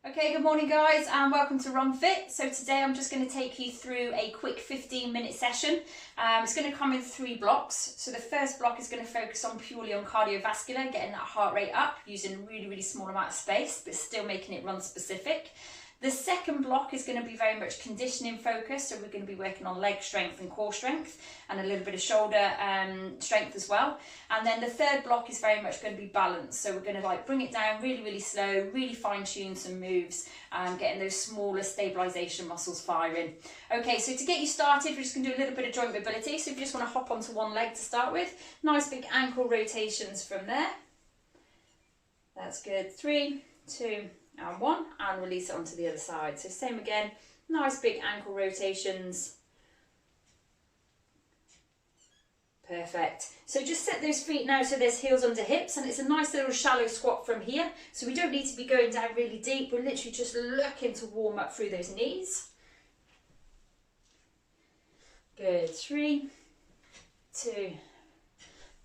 Okay, good morning guys and welcome to FIIT. So today I'm just going to take you through a quick 15-minute session. It's going to come in 3 blocks. So the first block is going to focus purely on cardiovascular, getting that heart rate up using a really small amount of space, but still making it run specific. The second block is going to be very much conditioning focused, so we're going to be working on leg strength and core strength and a little bit of shoulder strength as well. And then the third block is very much going to be balanced, so we're going to bring it down really slow, really fine tune some moves, getting those smaller stabilization muscles firing. Okay, so to get you started, we're just going to do a little bit of joint mobility. So if you just want to hop onto one leg to start with, nice big ankle rotations from there. That's good. 3, 2, and 1, and release it onto the other side. So same again, nice big ankle rotations. Perfect. So just set those feet now so there's heels under hips, and it's a nice little shallow squat from here. So we don't need to be going down really deep. We're literally just looking to warm up through those knees. Good. 3, 2,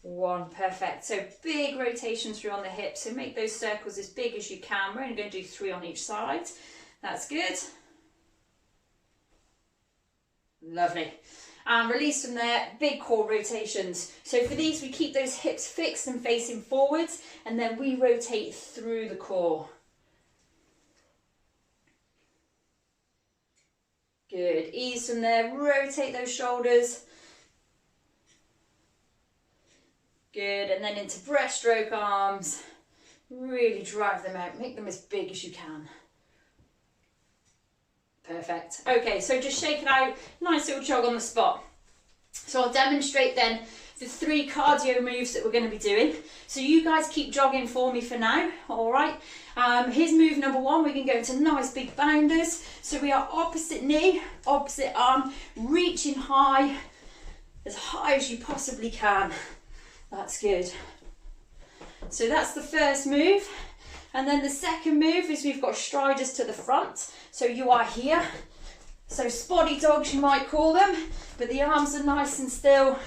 1, perfect. So big rotations through on the hips, so make those circles as big as you can. We're only going to do 3 on each side. That's good. Lovely. And release from there, big core rotations. So for these we keep those hips fixed and facing forwards, and then we rotate through the core. Good. Ease from there, rotate those shoulders. Good, and then into breaststroke arms. Really drive them out, make them as big as you can. Perfect. Okay, so just shake it out, nice little jog on the spot. So I'll demonstrate then the 3 cardio moves that we're going to be doing. So you guys keep jogging for me for now, all right? Here's move number 1, we can go into nice big bounders. So we are opposite knee, opposite arm, reaching high as you possibly can. That's good. So that's the first move. And then the second move is we've got striders to the front. So you are here. So spotty dogs you might call them, but the arms are nice and still.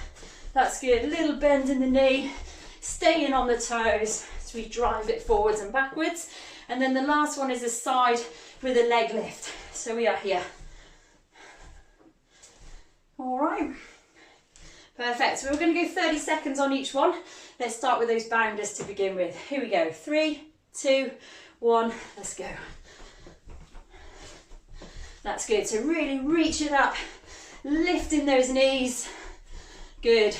That's good. A little bend in the knee, staying on the toes as we drive it forwards and backwards. And then the last one is a side with a leg lift. So we are here. All right. Perfect, so we're going to go 30 seconds on each one. Let's start with those bounders to begin with. Here we go, 3, 2, 1, let's go. That's good, so really reach it up, lifting those knees. Good.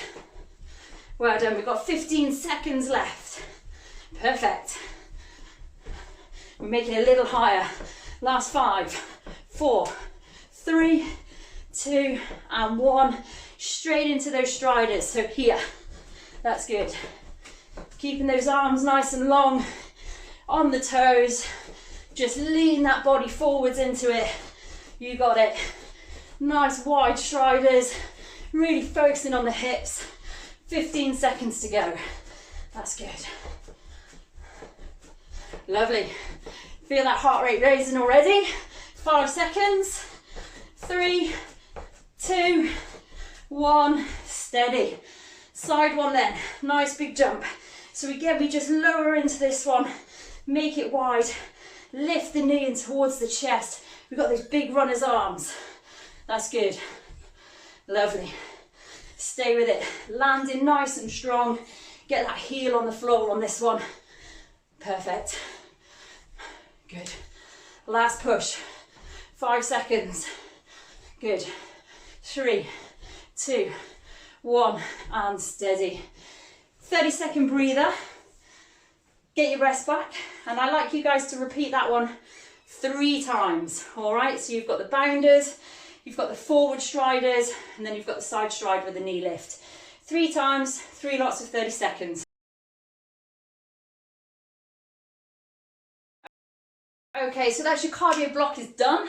Well done, we've got 15 seconds left. Perfect. We're making it a little higher. Last 5, 4, 3, 2, and 1. Straight into those striders, so here, that's good. Keeping those arms nice and long on the toes, just lean that body forwards into it. You got it. Nice wide striders, really focusing on the hips. 15 seconds to go. That's good. Lovely. Feel that heart rate raising already. 5 seconds. 3, 2, 1, steady. Side one then, nice big jump. So again, we just lower into this one, make it wide, lift the knee in towards the chest. We've got those big runner's arms. That's good. Lovely. Stay with it. Landing nice and strong. Get that heel on the floor on this one. Perfect. Good. Last push. 5 seconds. Good. 3, 2, 1, and steady. 30-second breather. Get your breath back, and I like you guys to repeat that one 3 times. All right, so you've got the bounders, you've got the forward striders, and then you've got the side stride with the knee lift. 3 times, 3 lots of 30 seconds. Okay, so that's your cardio block is done.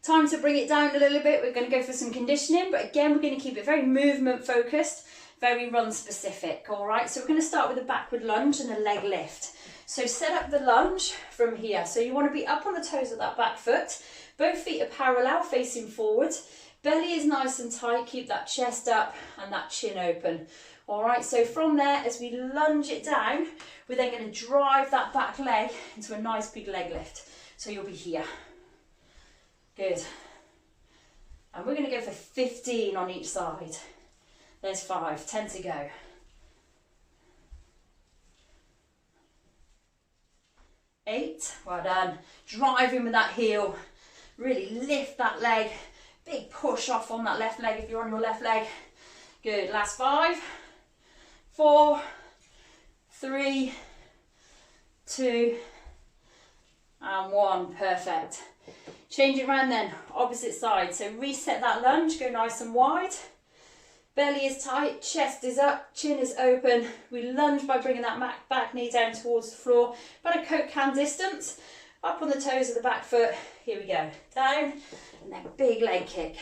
Time to bring it down a little bit. We're going to go for some conditioning, but again, we're going to keep it very movement focused, very run specific. All right, so we're going to start with a backward lunge and a leg lift. So set up the lunge from here. So you want to be up on the toes of that back foot. Both feet are parallel, facing forward. Belly is nice and tight. Keep that chest up and that chin open. All right, so from there, as we lunge it down, we're then going to drive that back leg into a nice big leg lift. So you'll be here. Good. And we're going to go for 15 on each side. There's 5, 10 to go. 8, well done. Driving with that heel. Really lift that leg. Big push off on that left leg if you're on your left leg. Good, last 5, 4, 3, 2, and 1, perfect. Change it around then, opposite side. So reset that lunge, go nice and wide. Belly is tight, chest is up, chin is open. We lunge by bringing that back knee down towards the floor, about a Coke can distance. Up on the toes of the back foot, here we go. Down, and then big leg kick.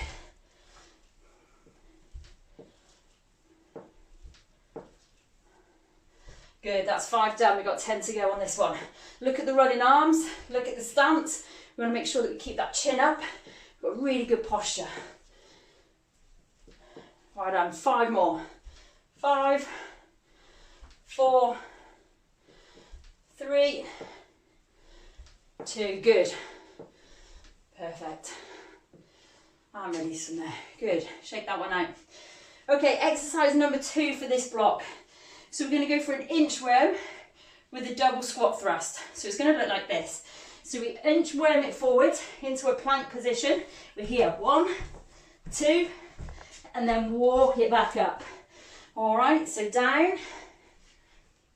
Good, that's 5 done, we've got 10 to go on this one. Look at the running arms, look at the stance. We want to make sure that we keep that chin up. We've got really good posture. Right on, 5 more. 5, 4, 3, 2, good. Perfect. And release from there. Good, shake that one out. Okay, exercise number 2 for this block. So we're going to go for an inchworm with a double squat thrust. So it's going to look like this. So we inchworm it forward into a plank position. We're here, 1, 2, and then walk it back up. All right, so down,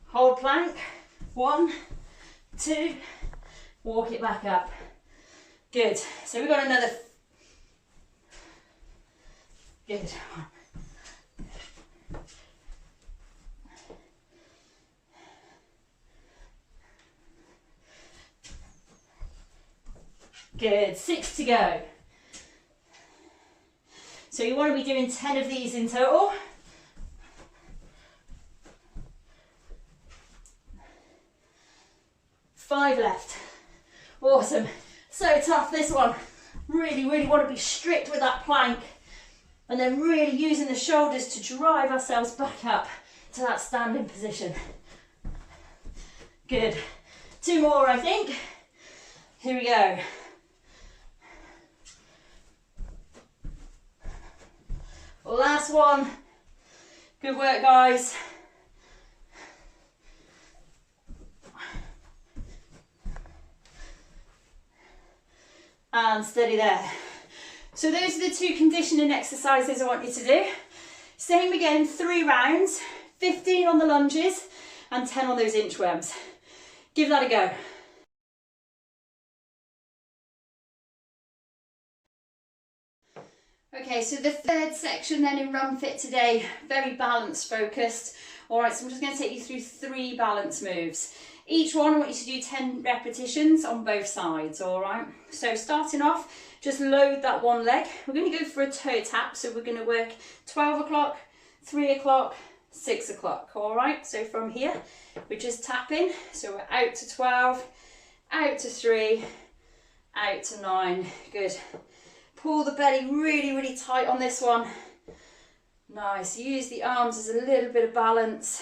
hold plank, 1, 2, walk it back up. Good, so we've got another, good. Good, 6 to go. So you want to be doing 10 of these in total. Five left. Awesome. So tough, this one. Really, really want to be strict with that plank. And then really using the shoulders to drive ourselves back up to that standing position. Good. 2 more, I think. Here we go. Last one. Good work, guys. And steady there. So those are the 2 conditioning exercises I want you to do. Same again, 3 rounds, 15 on the lunges and 10 on those inchworms. Give that a go. Okay, so the 3rd section then in Run Fit today, very balance focused. All right, so I'm just going to take you through 3 balance moves. Each one I want you to do 10 repetitions on both sides, all right? So starting off, just load that one leg. We're going to go for a toe tap, so we're going to work 12 o'clock, 3 o'clock, 6 o'clock, all right? So from here, we're just tapping. So we're out to 12, out to 3, out to 9, good. Pull the belly really, really tight on this one. Nice, use the arms as a little bit of balance.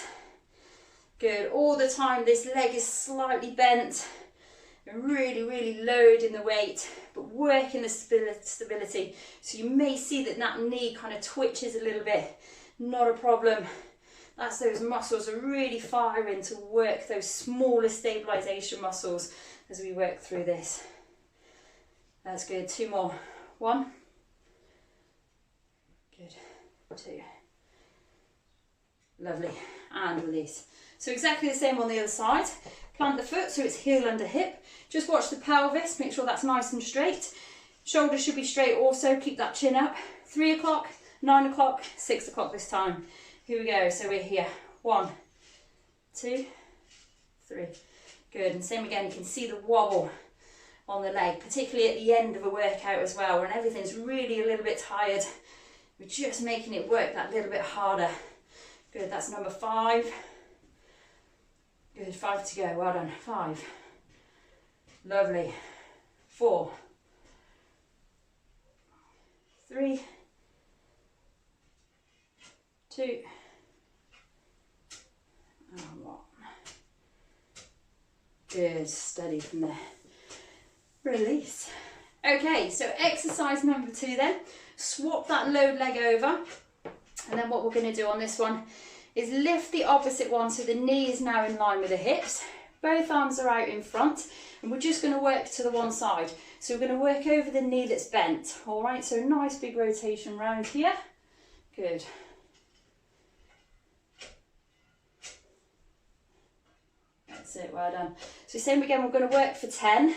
Good, all the time this leg is slightly bent. And really, really loading the weight, but working the stability. So you may see that that knee kind of twitches a little bit. Not a problem. That's those muscles are really firing to work those smaller stabilization muscles as we work through this. That's good, 2 more. 1, good, 2, lovely, and release. So exactly the same on the other side. Plant the foot so it's heel under hip. Just watch the pelvis, make sure that's nice and straight. Shoulders should be straight also, keep that chin up. 3 o'clock, 9 o'clock, 6 o'clock this time. Here we go, so we're here. 1, 2, 3, good, and same again, you can see the wobble on the leg, particularly at the end of a workout as well, when everything's really a little bit tired. We're just making it work that little bit harder. Good, that's number 5. Good, 5 to go, well done. 5. Lovely. 4. 3. 2. And 1. Good, steady from there. release. Okay, so exercise number 2 then, swap that load leg over, and then what we're going to do on this one is lift the opposite one so the knee is now in line with the hips, both arms are out in front, and we're just going to work to the one side. So we're going to work over the knee that's bent, all right, so nice big rotation round here, good. That's it, well done. So same again, we're going to work for 10.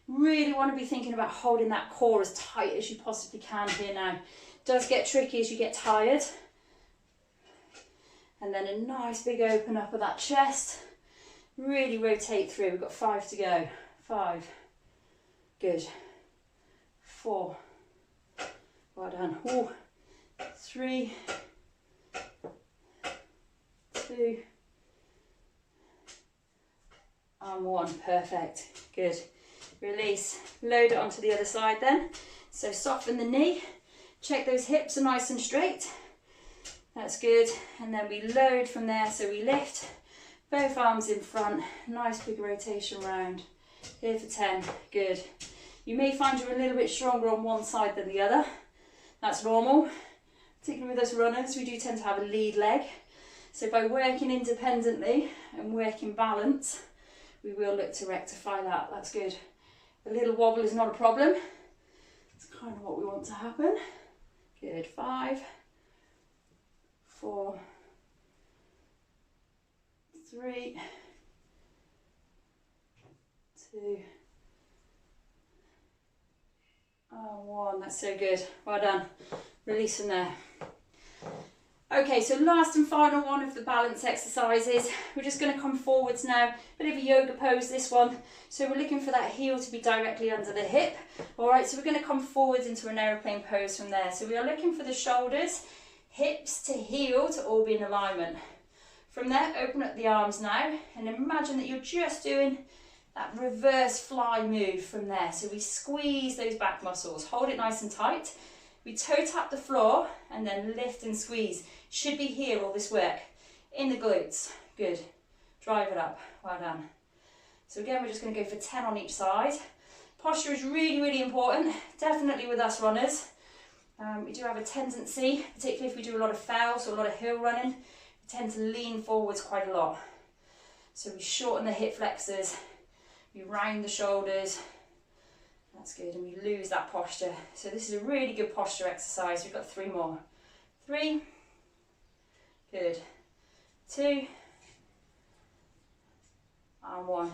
Really want to be thinking about holding that core as tight as you possibly can here now. It does get tricky as you get tired. And then a nice big open up of that chest. Really rotate through. We've got 5 to go. 5. Good. 4. Well done. Ooh. 3. 2. And 1. Perfect. Good. Release. Load it onto the other side then. So soften the knee. Check those hips are nice and straight. That's good. And then we load from there. So we lift. Both arms in front. Nice big rotation round. Here for 10. Good. You may find you're a little bit stronger on one side than the other. That's normal. Particularly with us runners, we do tend to have a lead leg. So by working independently and working balance, we will look to rectify that. That's good. A little wobble is not a problem. It's kind of what we want to happen. Good. 5, 4, 3, 2, and 1. That's so good. Well done. Release from there. Okay, so last and final one of the balance exercises. We're just going to come forwards now. Bit of a yoga pose, this one. So we're looking for that heel to be directly under the hip. All right, so we're going to come forwards into an aeroplane pose from there. So we are looking for the shoulders, hips to heel to all be in alignment. From there, open up the arms now and imagine that you're just doing that reverse fly move from there. So we squeeze those back muscles, hold it nice and tight. We toe tap the floor and then lift and squeeze. Should be here, all this work. In the glutes. Good. Drive it up. Well done. So again, we're just going to go for 10 on each side. Posture is really, really important. Definitely with us runners. We do have a tendency, particularly if we do a lot of fells or a lot of hill running, we tend to lean forwards quite a lot. So we shorten the hip flexors. We round the shoulders. That's good, and we lose that posture. So this is a really good posture exercise. We've got 3 more. 3, good, 2, and 1.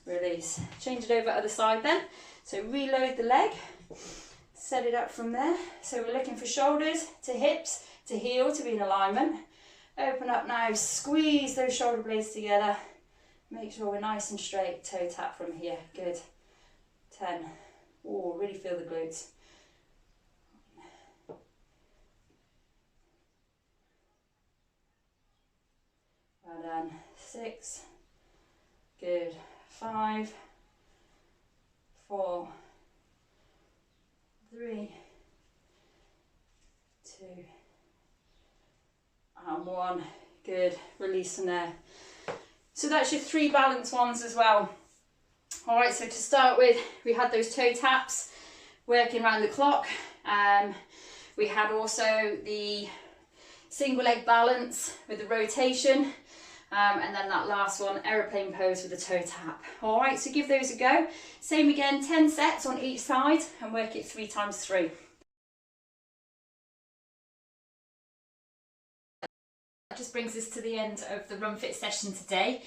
Release. Change it over other side then. So reload the leg, set it up from there. So we're looking for shoulders to hips to heel to be in alignment. Open up now, squeeze those shoulder blades together. Make sure we're nice and straight, toe tap from here. Good. 10. Oh, really feel the glutes. Well done. 6. Good. 5, 4, 3, 2, and 1. Good. Release from there. So that's your 3 balance ones as well. All right, so to start with, we had those toe taps working around the clock. We had also the single leg balance with the rotation. And then that last one, aeroplane pose with the toe tap. All right, so give those a go. Same again, 10 sets on each side and work it 3 times 3. That just brings us to the end of the Run Fit session today.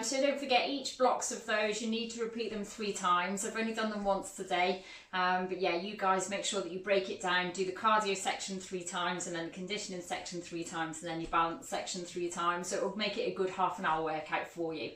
So don't forget, each blocks of those, you need to repeat them 3 times. I've only done them once today. But yeah, you guys make sure that you break it down, do the cardio section 3 times and then the conditioning section 3 times and then your balance section 3 times. So it'll make it a good half-an-hour workout for you.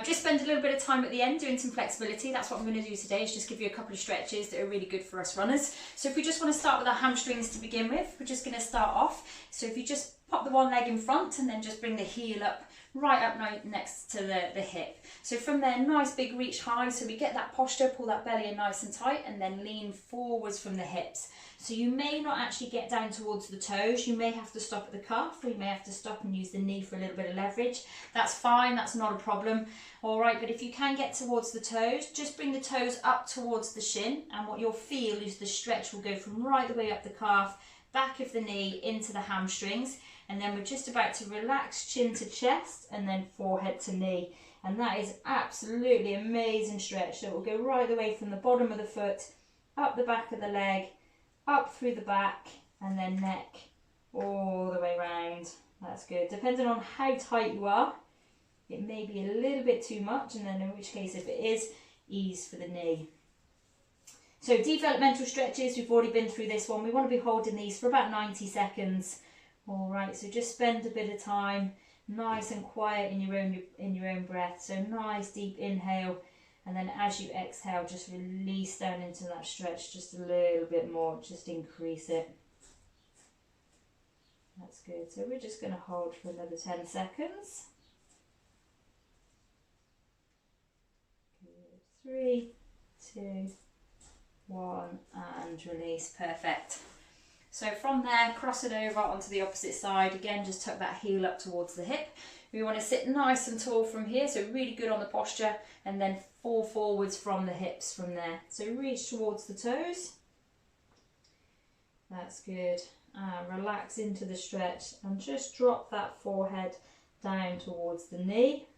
Just spend a little bit of time at the end doing some flexibility. That's what I'm going to do today, is just give you a couple of stretches that are really good for us runners. So if we just want to start with our hamstrings to begin with, we're just going to start off. So if you just pop the one leg in front and then just bring the heel up, right up next to the hip. So from there, nice big reach high, so we get that posture, pull that belly in nice and tight, and then lean forwards from the hips. So you may not actually get down towards the toes, you may have to stop at the calf, or you may have to stop and use the knee for a little bit of leverage. That's fine, that's not a problem. All right, but if you can get towards the toes, just bring the toes up towards the shin, and what you'll feel is the stretch will go from right the way up the calf, back of the knee into the hamstrings, and then we're just about to relax chin to chest and then forehead to knee. And that is absolutely amazing stretch. So it will go right the way from the bottom of the foot, up the back of the leg, up through the back, and then neck all the way round. That's good. Depending on how tight you are, it may be a little bit too much, and then in which case, if it is, ease for the knee. So developmental stretches, we've already been through this one. We want to be holding these for about 90 seconds. All right, so just spend a bit of time, nice and quiet in your own breath. So nice deep inhale, and then as you exhale, just release down into that stretch just a little bit more, just increase it. That's good. So we're just going to hold for another 10 seconds. Good. 3, 2, 1, and release. Perfect. So from there, cross it over onto the opposite side. Again, just tuck that heel up towards the hip. We want to sit nice and tall from here, so really good on the posture, and then fall forwards from the hips from there. So reach towards the toes. That's good. Relax into the stretch and just drop that forehead down towards the knee.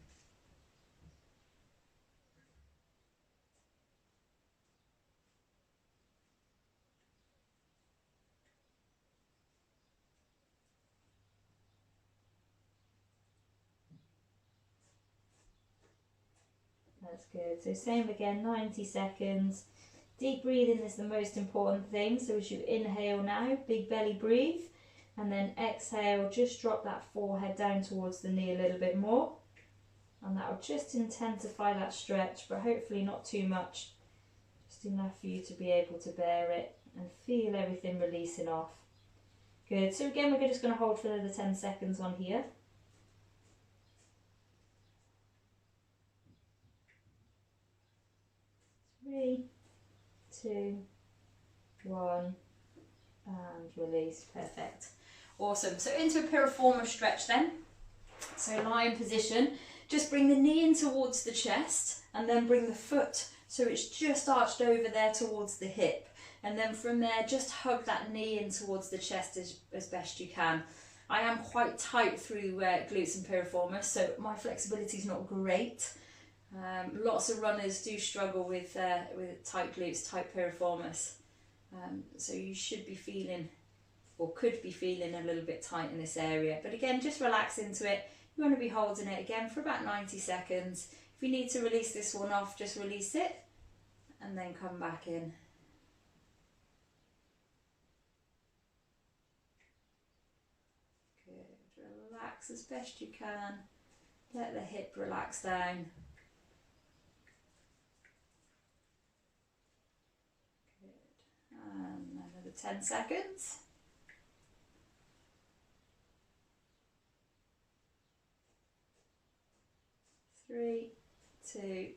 That's good. So same again, 90 seconds. Deep breathing is the most important thing. So as you inhale now, big belly breathe. And then exhale, just drop that forehead down towards the knee a little bit more. And that will just intensify that stretch, but hopefully not too much. Just enough for you to be able to bear it and feel everything releasing off. Good. So again, we're just going to hold for another 10 seconds on here. 3, 2, 1, and release. Perfect. Awesome. So into a piriformis stretch then. So lying position, just bring the knee in towards the chest and then bring the foot so it's just arched over there towards the hip. And then from there, just hug that knee in towards the chest as best you can. I am quite tight through glutes and piriformis, so my flexibility is not great. Lots of runners do struggle with tight glutes, tight piriformis. So you should be feeling, or could be feeling, a little bit tight in this area. But again, just relax into it. You want to be holding it again for about 90 seconds. If you need to release this one off, just release it and then come back in. Good. Relax as best you can. Let the hip relax down. Good. And another 10 seconds. Three, 2,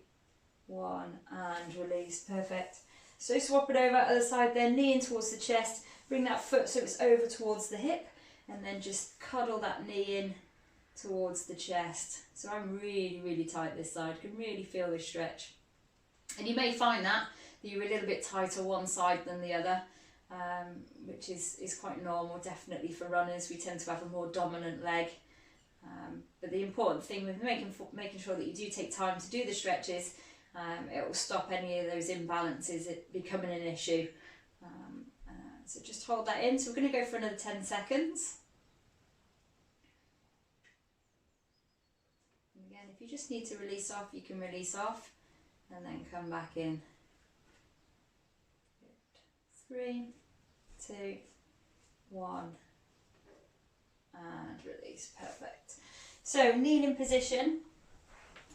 1, and release. Perfect. So swap it over, other side then, knee in towards the chest, bring that foot so it's over towards the hip, and then just cuddle that knee in towards the chest. So I'm really, really tight this side, can really feel this stretch. And you may find that you're a little bit tighter one side than the other, which is quite normal, definitely for runners. We tend to have a more dominant leg. But the important thing with making sure that you do take time to do the stretches, it will stop any of those imbalances becoming an issue. So just hold that in. So we're going to go for another 10 seconds. And again, if you just need to release off, you can release off and then come back in. Good. 3, 2, 1. And release. Perfect. So kneeling position.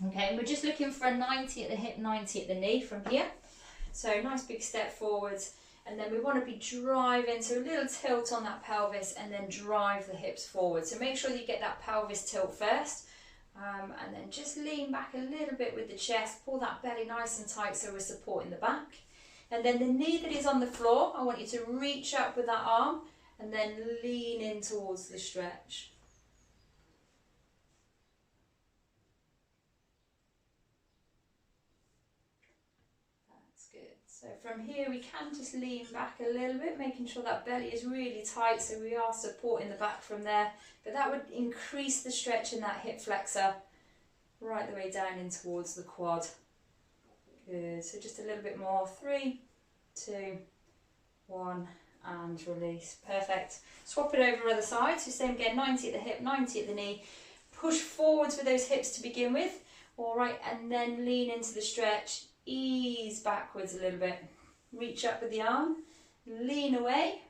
Okay, we're just looking for a 90 at the hip, 90 at the knee from here. So nice big step forwards, And then we want to be driving, so a little tilt on that pelvis and then drive the hips forward. So make sure you get that pelvis tilt first. And then just lean back a little bit with the chest, pull that belly nice and tight so we're supporting the back. And then the knee that is on the floor, I want you to reach up with that arm and then lean in towards the stretch. That's good. So from here we can just lean back a little bit, making sure that belly is really tight so we are supporting the back from there. But that would increase the stretch in that hip flexor right the way down in towards the quad. Good, so just a little bit more. 3, 2, 1, and release. Perfect. Swap it over other side. So same again, 90 at the hip, 90 at the knee. Push forwards with those hips to begin with. All right, and then lean into the stretch. Ease backwards a little bit. Reach up with the arm. Lean away.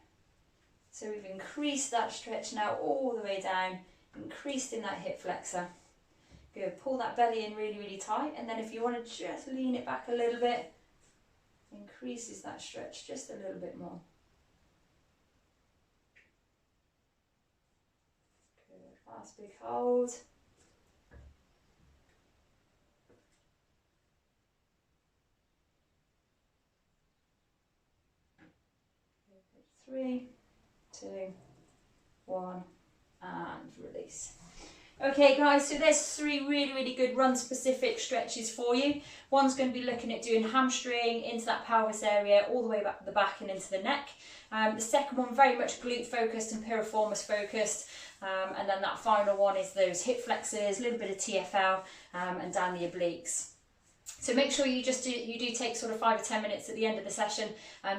So we've increased that stretch now all the way down. Increased in that hip flexor. Good, pull that belly in really, really tight, and then if you want to just lean it back a little bit, increases that stretch just a little bit more. Good, last big hold. Good. 3, 2, 1, and release. Okay guys, so there's 3 really, really good run specific stretches for you. One's going to be looking at doing hamstring into that pelvis area, all the way back to the back and into the neck. The second one very much glute focused and piriformis focused. And then that final one is those hip flexors, a little bit of TFL and down the obliques. So make sure you do take sort of 5 or 10 minutes at the end of the session,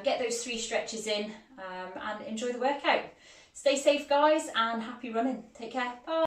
get those 3 stretches in and enjoy the workout. Stay safe guys and happy running. Take care. Bye.